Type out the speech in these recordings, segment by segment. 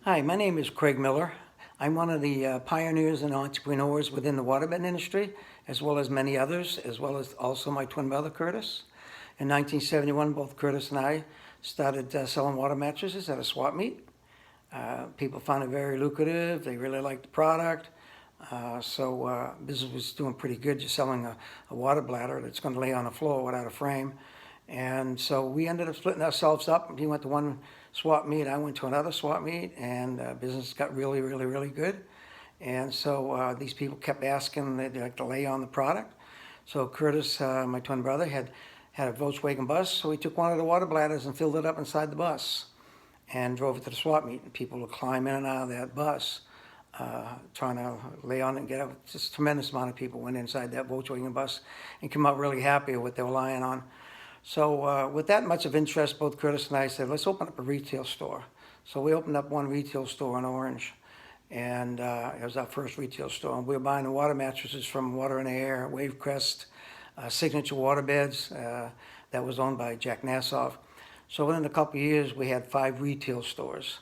Hi, my name is Craig Miller. I'm one of the pioneers and entrepreneurs within the waterbed industry, as well as many others, as well as also my twin brother Curtis. In 1971, both Curtis and I started selling water mattresses at a swap meet. People found it very lucrative. They really liked the product. So business was doing pretty good, just selling a water bladder that's going to lay on the floor without a frame. And so we ended up splitting ourselves up. He went to one swap meet, I went to another swap meet, and business got really, really, really good. And so these people kept asking, they'd like to lay on the product. So Curtis, my twin brother, had a Volkswagen bus, so he took one of the water bladders and filled it up inside the bus and drove it to the swap meet. And people would climb in and out of that bus trying to lay on it and get out. Just a tremendous amount of people went inside that Volkswagen bus and came out really happy with what they were lying on. So with that much of interest, both Curtis and I said, let's open up a retail store. So we opened up one retail store in Orange, and it was our first retail store. And we were buying the water mattresses from Water and Air, Wavecrest, Signature Waterbeds, that was owned by Jack Nassoff. So within a couple of years, we had 5 retail stores.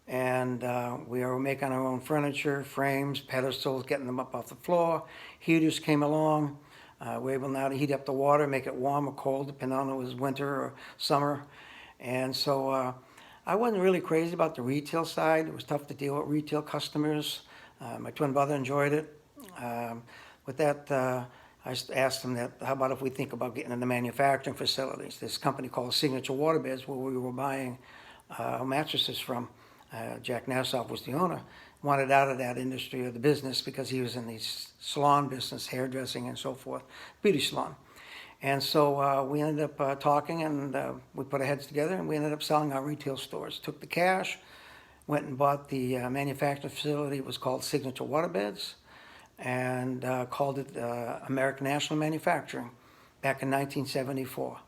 And we were making our own furniture, frames, pedestals, getting them up off the floor. Heaters came along. We're able now to heat up the water, make it warm or cold, depending on if it was winter or summer. And so I wasn't really crazy about the retail side. It was tough to deal with retail customers. My twin brother enjoyed it. With that, I asked him that, how about if we think about getting into manufacturing facilities? This company called Signature Waterbeds, where we were buying mattresses from. Jack Nassoff was the owner, wanted out of that industry of the business because he was in the salon business, hairdressing and so forth, beauty salon. And so we ended up talking, and we put our heads together, and we ended up selling our retail stores. Took the cash, went and bought the manufacturing facility. It was called Signature Waterbeds, and called it American National Manufacturing back in 1974.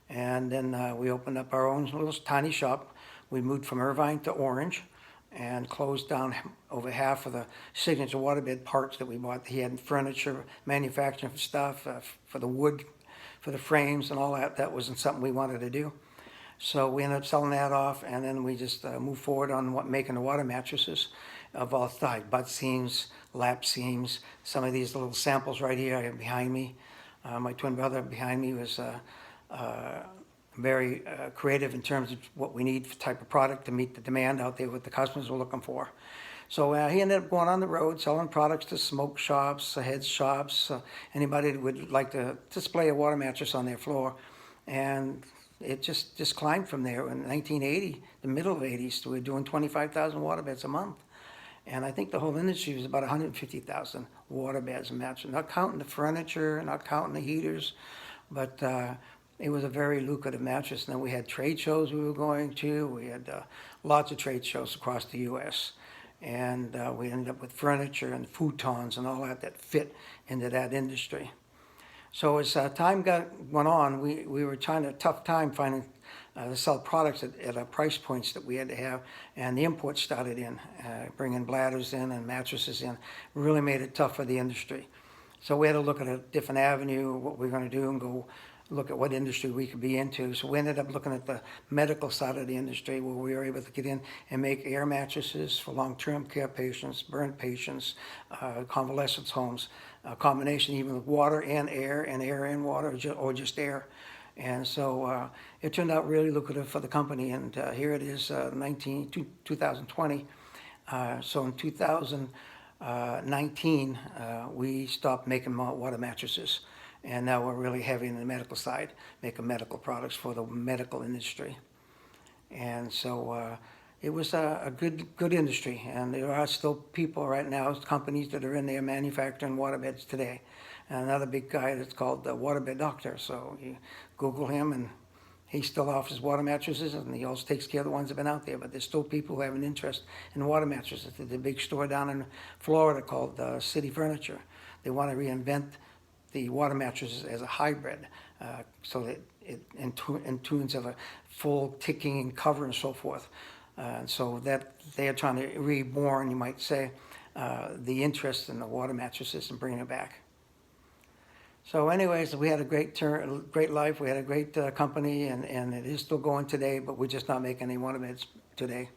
And then we opened up our own little tiny shop. We moved from Irvine to Orange and closed down over half of the Signature Waterbed parts that we bought. He had furniture, manufacturing stuff for the wood, for the frames and all that. That wasn't something we wanted to do. So we ended up selling that off, and then we just moved forward on making the water mattresses of all types, butt seams, lap seams. Some of these little samples right here behind me. My twin brother behind me was very creative in terms of what we need for type of product to meet the demand out there, what the customers were looking for. So he ended up going on the road selling products to smoke shops, head shops, anybody that would like to display a water mattress on their floor. And it just climbed from there. In 1980, the middle of the 80s, we were doing 25,000 water beds a month. And I think the whole industry was about 150,000 water beds and mattresses, not counting the furniture, not counting the heaters, but it was a very lucrative mattress. And then we had trade shows we were going to. We had lots of trade shows across the U.S. And we ended up with furniture and futons and all that fit into that industry. So as time went on, we were trying a tough time finding to sell products at our price points that we had to have. And the imports started in, bringing bladders in and mattresses in. Really made it tough for the industry. So we had to look at a different avenue, what we were going to do, and go look at what industry we could be into. So we ended up looking at the medical side of the industry, where we were able to get in and make air mattresses for long-term care patients, burn patients, convalescence homes, a combination even with water and air and water, or just air. And so it turned out really lucrative for the company, and here it is, 2020. So in 2019, we stopped making water mattresses. And now we're really heavy in the medical side, making medical products for the medical industry. And so it was a good industry. And there are still people right now, companies that are in there manufacturing waterbeds today. And another big guy that's called the Waterbed Doctor. So you Google him, and he still offers water mattresses, and he also takes care of the ones that have been out there. But there's still people who have an interest in water mattresses. There's a big store down in Florida called City Furniture. They want to reinvent the water mattresses as a hybrid, so that it in tunes of a full ticking and cover and so forth. So that they are trying to reborn, you might say, the interest in the water mattresses and bringing it back. So anyways, we had a great life. We had a great company, and it is still going today, but we're just not making any water beds today.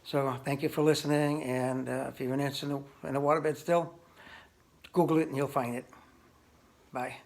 So thank you for listening, and if you're interested in the waterbed still, Google it and you'll find it. Bye.